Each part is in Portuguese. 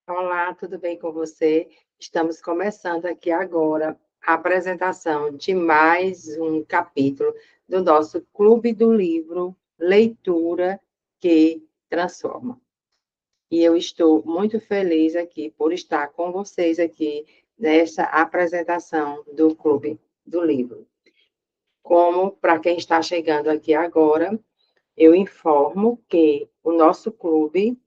Olá, tudo bem com você? Estamos começando aqui agora a apresentação de mais um capítulo do nosso Clube do Livro Leitura que Transforma. E eu estou muito feliz aqui por estar com vocês aqui nesta apresentação do Clube do Livro. Como para quem está chegando aqui agora, eu informo que o nosso clube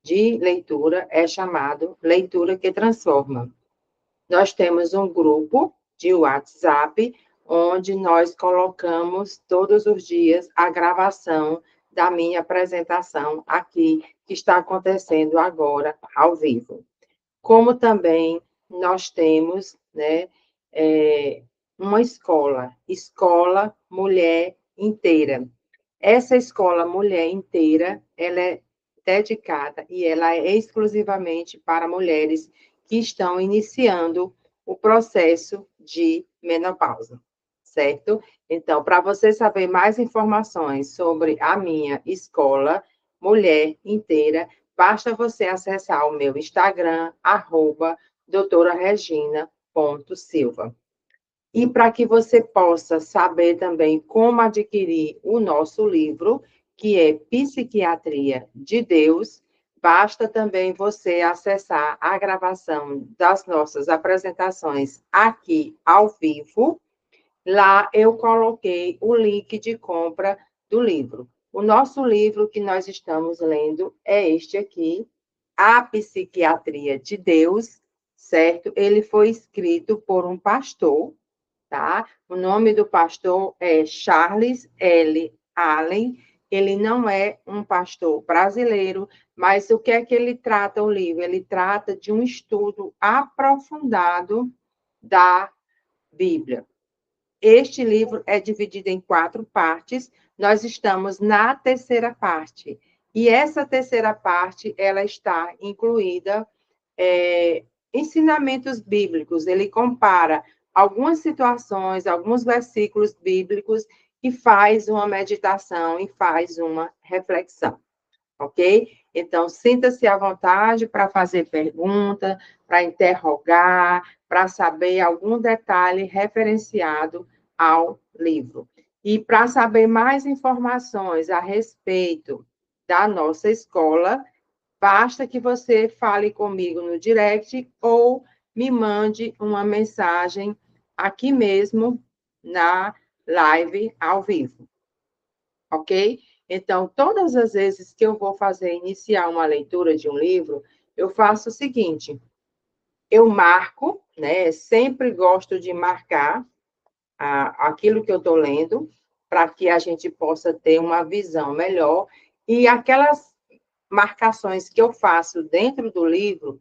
de leitura é chamado Leitura que Transforma. Nós temos um grupo de WhatsApp, onde nós colocamos todos os dias a gravação da minha apresentação aqui, que está acontecendo agora, ao vivo. Como também nós temos, né, uma Escola Mulher Inteira. Essa Escola Mulher Inteira, ela é dedicada e ela é exclusivamente para mulheres que estão iniciando o processo de menopausa, certo? Então, para você saber mais informações sobre a minha escola Mulher Inteira, basta você acessar o meu Instagram, doutoraregina.silva. E para que você possa saber também como adquirir o nosso livro, que é Psiquiatria de Deus, basta também você acessar a gravação das nossas apresentações aqui ao vivo. Lá eu coloquei o link de compra do livro. O nosso livro que nós estamos lendo é este aqui, A Psiquiatria de Deus, certo? Ele foi escrito por um pastor, tá? O nome do pastor é Charles L. Allen. Ele não é um pastor brasileiro, mas o que é que ele trata o livro? Ele trata de um estudo aprofundado da Bíblia. Este livro é dividido em 4 partes. Nós estamos na terceira parte. E essa terceira parte, ela está incluída ensinamentos bíblicos. Ele compara algumas situações, alguns versículos bíblicos e faz uma meditação e faz uma reflexão, ok? Então, sinta-se à vontade para fazer pergunta, para interrogar, para saber algum detalhe referenciado ao livro. E para saber mais informações a respeito da nossa escola, basta que você fale comigo no direct ou me mande uma mensagem aqui mesmo na live ao vivo, ok? Então, todas as vezes que eu vou iniciar uma leitura de um livro, eu faço o seguinte: eu marco, né? Sempre gosto de marcar aquilo que eu estou lendo, para que a gente possa ter uma visão melhor. E aquelas marcações que eu faço dentro do livro,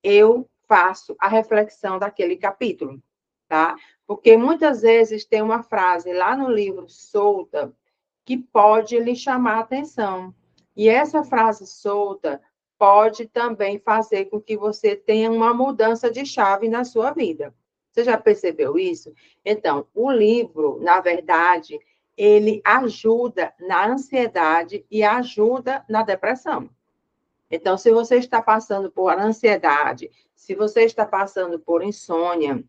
eu faço a reflexão daquele capítulo, tá? Porque muitas vezes tem uma frase lá no livro solta que pode lhe chamar a atenção. E essa frase solta pode também fazer com que você tenha uma mudança de chave na sua vida. Você já percebeu isso? Então, o livro, na verdade, ele ajuda na ansiedade e ajuda na depressão. Então, se você está passando por ansiedade, se você está passando por insônia,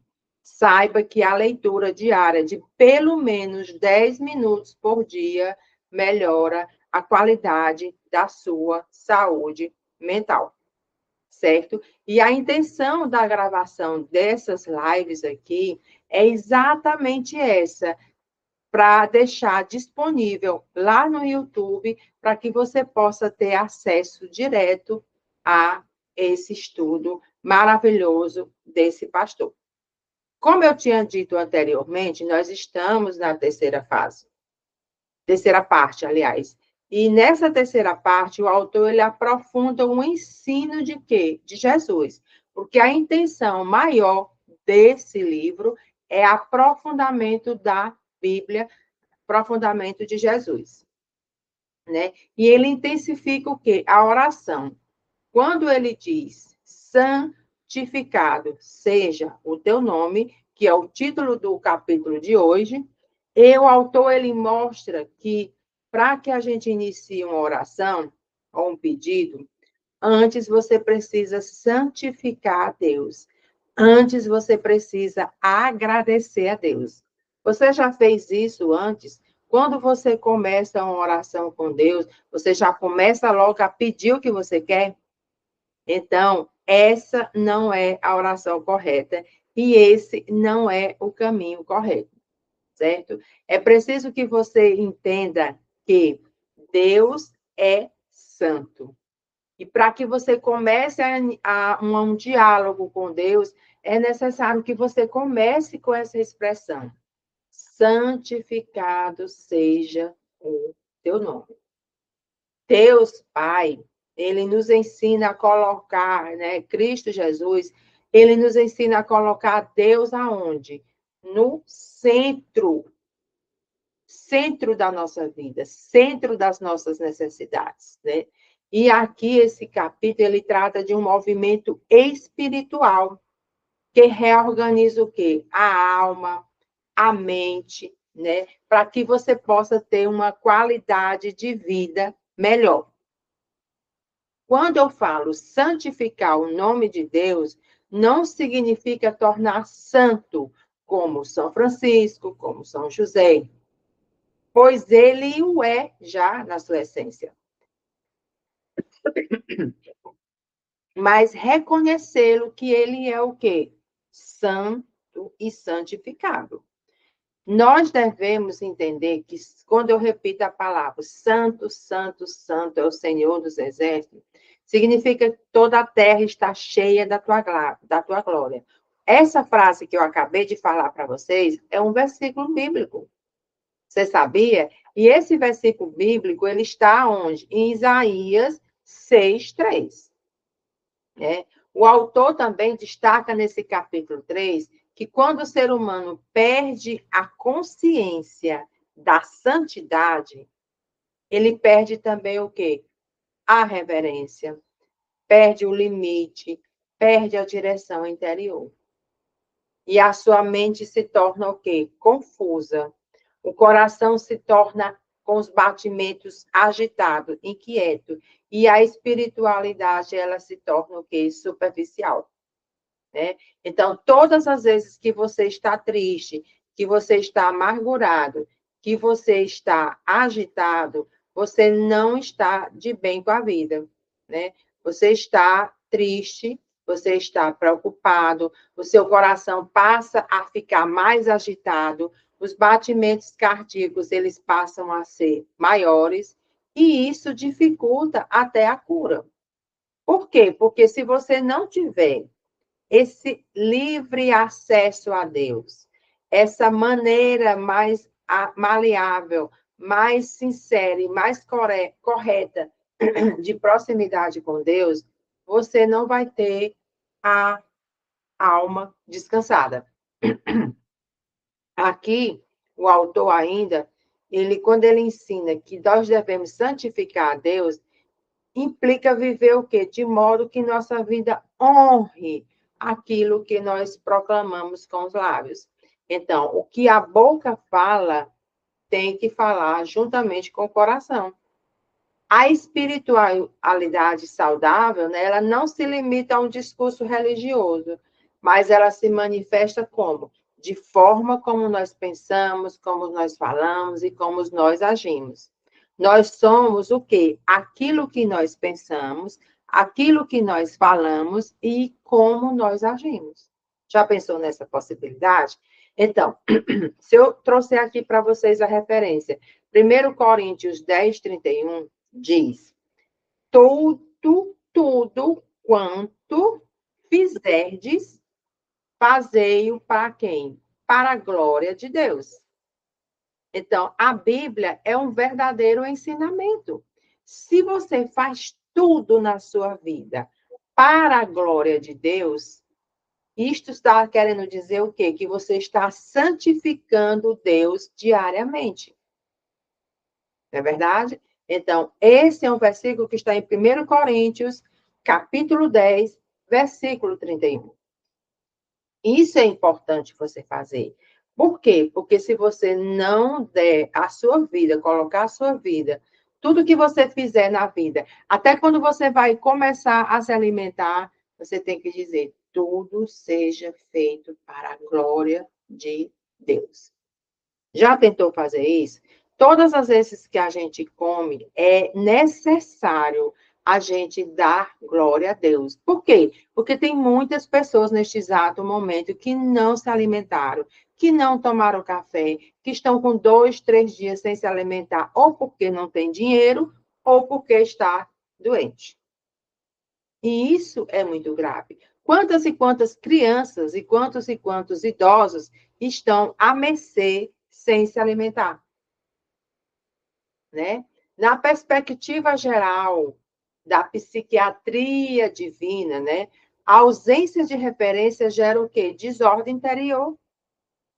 saiba que a leitura diária de pelo menos 10 minutos por dia melhora a qualidade da sua saúde mental, certo? E a intenção da gravação dessas lives aqui é exatamente essa, para deixar disponível lá no YouTube, para que você possa ter acesso direto a esse estudo maravilhoso desse pastor. Como eu tinha dito anteriormente, nós estamos na terceira parte, aliás. E nessa terceira parte, o autor ele aprofunda o ensino de quê? De Jesus. Porque a intenção maior desse livro é aprofundamento da Bíblia, aprofundamento de Jesus, né? E ele intensifica o quê? A oração. Quando ele diz, santificado seja o teu nome, que é o título do capítulo de hoje, e o autor ele mostra que para que a gente inicie uma oração ou um pedido, antes você precisa santificar a Deus. Antes você precisa agradecer a Deus. Você já fez isso antes? Quando você começa uma oração com Deus, você já começa logo a pedir o que você quer? Então, essa não é a oração correta e esse não é o caminho correto, certo? É preciso que você entenda que Deus é santo. E para que você comece um diálogo com Deus, é necessário que você comece com essa expressão: santificado seja o teu nome. Deus Pai, ele nos ensina a colocar, né, Cristo Jesus, ele nos ensina a colocar Deus aonde? No centro da nossa vida, centro das nossas necessidades, né? E aqui esse capítulo ele trata de um movimento espiritual que reorganiza o quê? A alma, a mente, né? Para que você possa ter uma qualidade de vida melhor. Quando eu falo santificar o nome de Deus, não significa tornar santo, como São Francisco, como São José, pois ele o é já na sua essência. Mas reconhecê-lo que ele é o quê? Santo e santificado. Nós devemos entender que, quando eu repito a palavra santo, santo, santo é o Senhor dos Exércitos, significa que toda a terra está cheia da tua glória. Essa frase que eu acabei de falar para vocês é um versículo bíblico. Você sabia? E esse versículo bíblico, ele está onde? Em Isaías 6:3. Né? O autor também destaca nesse capítulo 3 que quando o ser humano perde a consciência da santidade, ele perde também o quê? A reverência, perde o limite, perde a direção interior. E a sua mente se torna o quê? Confusa. O coração se torna com os batimentos agitado, inquieto. E a espiritualidade, ela se torna o quê? Superficial. Né? Então, todas as vezes que você está triste, que você está amargurado, que você está agitado, você não está de bem com a vida, né? Você está triste, você está preocupado, o seu coração passa a ficar mais agitado, os batimentos cardíacos, eles passam a ser maiores, e isso dificulta até a cura. Por quê? Porque se você não tiver esse livre acesso a Deus, essa maneira mais maleável, mais sincera e mais correta de proximidade com Deus, você não vai ter a alma descansada. Aqui, o autor ainda, quando ele ensina que nós devemos santificar a Deus, implica viver o quê? De modo que nossa vida honre aquilo que nós proclamamos com os lábios. Então, o que a boca fala, tem que falar juntamente com o coração. A espiritualidade saudável, né, ela não se limita a um discurso religioso, mas ela se manifesta como? De forma como nós pensamos, como nós falamos e como nós agimos. Nós somos o quê? Aquilo que nós pensamos, aquilo que nós falamos e como nós agimos. Já pensou nessa possibilidade? Então, se eu trouxer aqui para vocês a referência, 1 Coríntios 10:31, diz: tudo quanto fizerdes, fazei-o para quem? Para a glória de Deus. Então, a Bíblia é um verdadeiro ensinamento. Se você faz tudo na sua vida para a glória de Deus, isto está querendo dizer o quê? Que você está santificando Deus diariamente. Não é verdade? Então, esse é um versículo que está em 1 Coríntios, capítulo 10, versículo 31. Isso é importante você fazer. Por quê? Porque se você não der a sua vida, colocar a sua vida Tudo que você fizer na vida, até quando você vai começar a se alimentar, você tem que dizer: tudo seja feito para a glória de Deus. Já tentou fazer isso? Todas as vezes que a gente come, é necessário a gente dar glória a Deus. Por quê? Porque tem muitas pessoas neste exato momento que não se alimentaram, que não tomaram café, que estão com 2, 3 dias sem se alimentar, ou porque não tem dinheiro, ou porque está doente. E isso é muito grave. Quantas e quantas crianças e quantos idosos estão à mercê sem se alimentar, né? Na perspectiva geral da psiquiatria divina, né? A ausência de referência gera o quê? Desordem interior.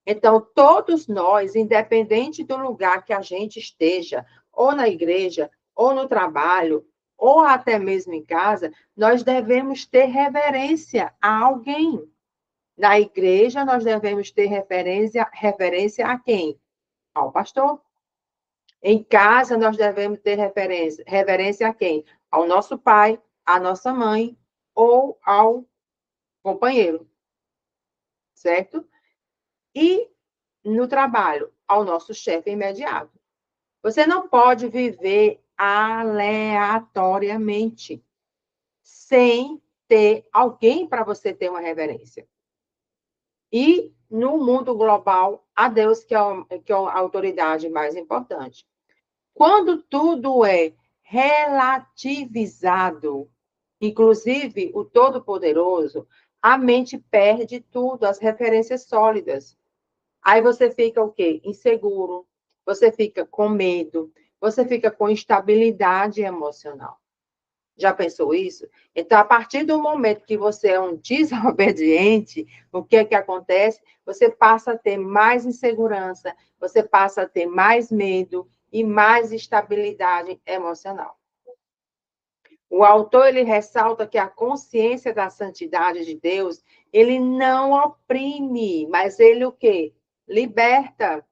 Então, todos nós, independente do lugar que a gente esteja, ou na igreja, ou no trabalho, ou até mesmo em casa, nós devemos ter reverência a alguém. Na igreja, nós devemos ter reverência a quem? Ao pastor. Em casa, nós devemos ter reverência a quem? Ao nosso pai, à nossa mãe ou ao companheiro, certo? E no trabalho, ao nosso chefe imediato. Você não pode viver aleatoriamente, sem ter alguém para você ter uma reverência. E no mundo global, a Deus, que é a autoridade mais importante. Quando tudo é relativizado, inclusive o Todo-Poderoso, a mente perde tudo, as referências sólidas. Aí você fica o quê? Inseguro, você fica com medo, você fica com instabilidade emocional. Já pensou isso? Então, a partir do momento que você é um desobediente, o que é que acontece? Você passa a ter mais insegurança, você passa a ter mais medo e mais instabilidade emocional. O autor, ele ressalta que a consciência da santidade de Deus, ele não oprime, mas ele o quê? Liberta.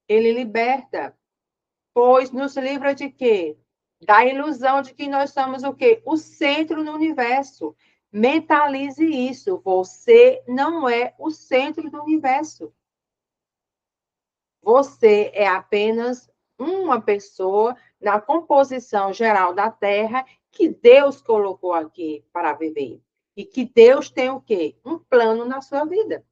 Ele liberta. Pois nos livra de quê? Da ilusão de que nós somos o quê? O centro do universo. Mentalize isso. Você não é o centro do universo. Você é apenas uma pessoa na composição geral da Terra que Deus colocou aqui para viver. E que Deus tem o quê? Um plano na sua vida.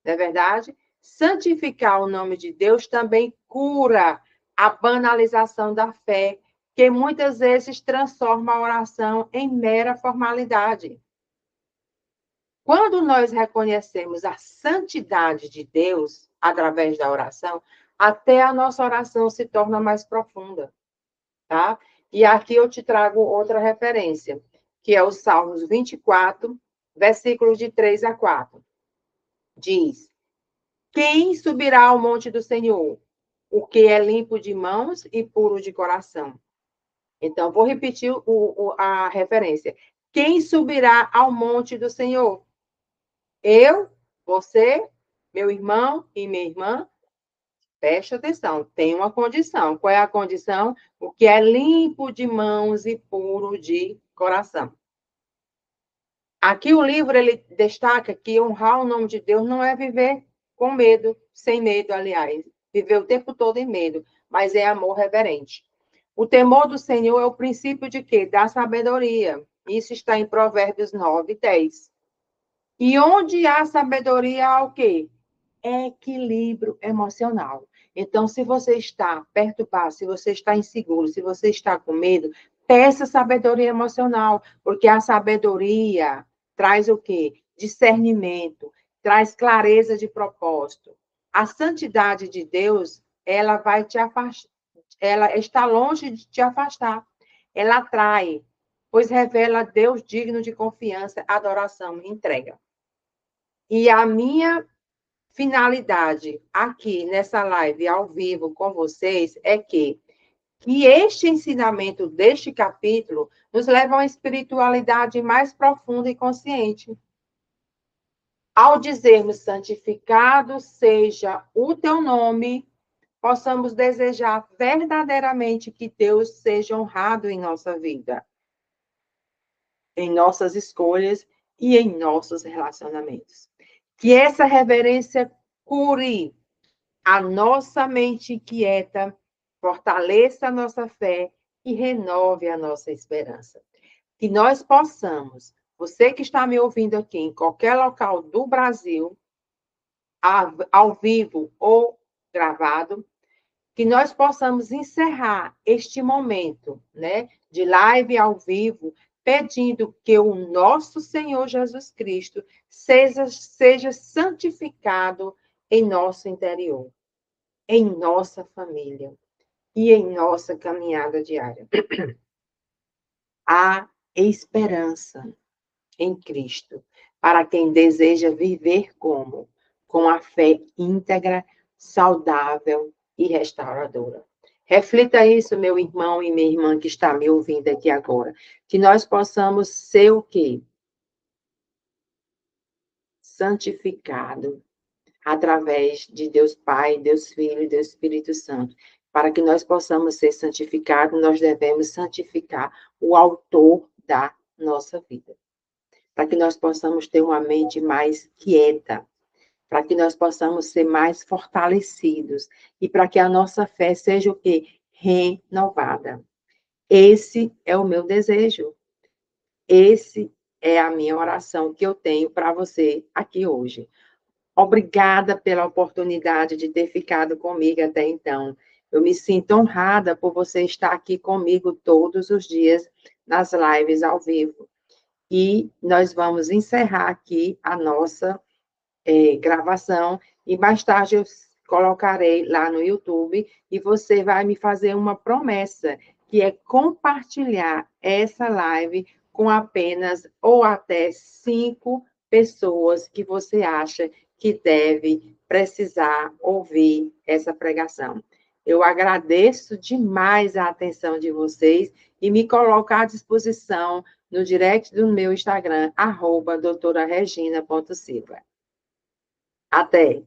Não é verdade? Santificar o nome de Deus também cura a banalização da fé, que muitas vezes transforma a oração em mera formalidade. Quando nós reconhecemos a santidade de Deus através da oração, até a nossa oração se torna mais profunda, tá? E aqui eu te trago outra referência, que é o Salmos 24, versículos de 3 a 4. Diz: quem subirá ao monte do Senhor? O que é limpo de mãos e puro de coração. Então, vou repetir a referência. Quem subirá ao monte do Senhor? Eu, você, meu irmão e minha irmã. Preste atenção, tem uma condição. Qual é a condição? O que é limpo de mãos e puro de coração. Aqui o livro ele destaca que honrar o nome de Deus não é viver com medo, sem medo, aliás, viver o tempo todo em medo, mas é amor reverente. O temor do Senhor é o princípio de quê? Da sabedoria. Isso está em Provérbios 9, 10. E onde há sabedoria, há o quê? Equilíbrio emocional. Então, se você está perturbado, se você está inseguro, se você está com medo, peça sabedoria emocional, porque a sabedoria traz o quê? Discernimento, traz clareza de propósito. A santidade de Deus, ela vai te afastar, ela está longe de te afastar. Ela atrai, pois revela Deus digno de confiança, adoração e entrega. E a minha finalidade aqui nessa live ao vivo com vocês é que este ensinamento deste capítulo nos leva a uma espiritualidade mais profunda e consciente. Ao dizermos santificado seja o teu nome, possamos desejar verdadeiramente que Deus seja honrado em nossa vida, em nossas escolhas e em nossos relacionamentos. Que essa reverência cure a nossa mente inquieta, fortaleça a nossa fé e renove a nossa esperança. Que nós possamos, você que está me ouvindo aqui, em qualquer local do Brasil, ao vivo ou gravado, que nós possamos encerrar este momento, né, de live ao vivo, pedindo que o nosso Senhor Jesus Cristo seja santificado em nosso interior, em nossa família e em nossa caminhada diária. Há esperança em Cristo para quem deseja viver como? Com a fé íntegra, saudável e restauradora. Reflita isso, meu irmão e minha irmã que está me ouvindo aqui agora. Que nós possamos ser o quê? Santificado através de Deus Pai, Deus Filho e Deus Espírito Santo. Para que nós possamos ser santificados, nós devemos santificar o autor da nossa vida. Para que nós possamos ter uma mente mais quieta, para que nós possamos ser mais fortalecidos e para que a nossa fé seja o quê? Renovada. Esse é o meu desejo. Esse é a minha oração que eu tenho para você aqui hoje. Obrigada pela oportunidade de ter ficado comigo até então. Eu me sinto honrada por você estar aqui comigo todos os dias nas lives ao vivo. E nós vamos encerrar aqui a nossa gravação e mais tarde eu colocarei lá no YouTube e você vai me fazer uma promessa, que é compartilhar essa live com apenas ou até 5 pessoas que você acha que deve precisar ouvir essa pregação. Eu agradeço demais a atenção de vocês e me coloco à disposição no direct do meu Instagram, @doutoraregina.silva. Até!